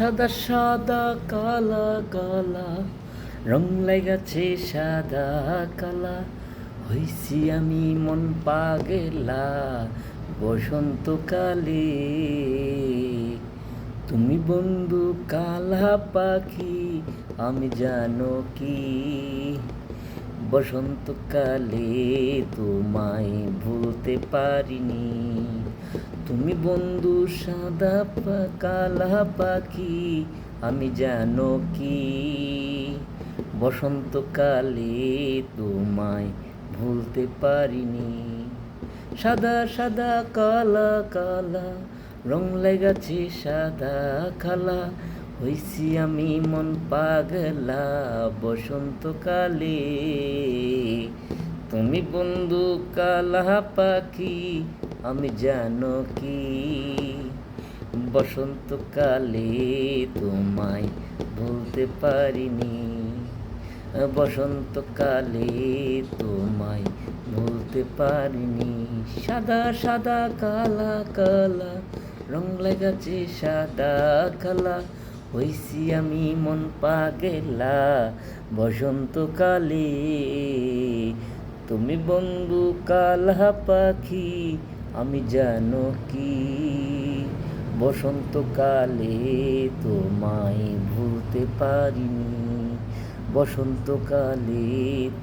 সাদা সাদা কালা কালা রং লাগাছে সাদা কালা, হইছি আমি মন পাগেলা বসন্তকালে। তুমি বন্ধু কালা পাখি, আমি জানো কি বসন্তকালে তোমায় ভুলতে পারিনি। তুমি বন্ধু সাদা কালা পাখি, আমি জানো কি বসন্তকালে তোমায় ভুলতে পারিনি। সাদা সাদা কালা কালা রং লেগেছে সাদা কালা, হইছি আমি মন পাগলা বসন্তকালে। তুমি বন্ধু কালা পাখি, আমি জানো কি বসন্তকালে তোমায় ভুলতে পারিনি। বসন্তকালে তোমায় ভুলতে পারিনি। সাদা সাদা কালা কালা রং লেগেছে সাদা কালা, হইছি আমি মন পাগেলা বসন্তকালে। তুমি বন্ধু কালা পাখি, আমি জানো কি বসন্তকালে তোমায় ভুলতে পারিনি। বসন্তকালে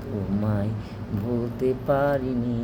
তোমায় ভুলতে পারিনি।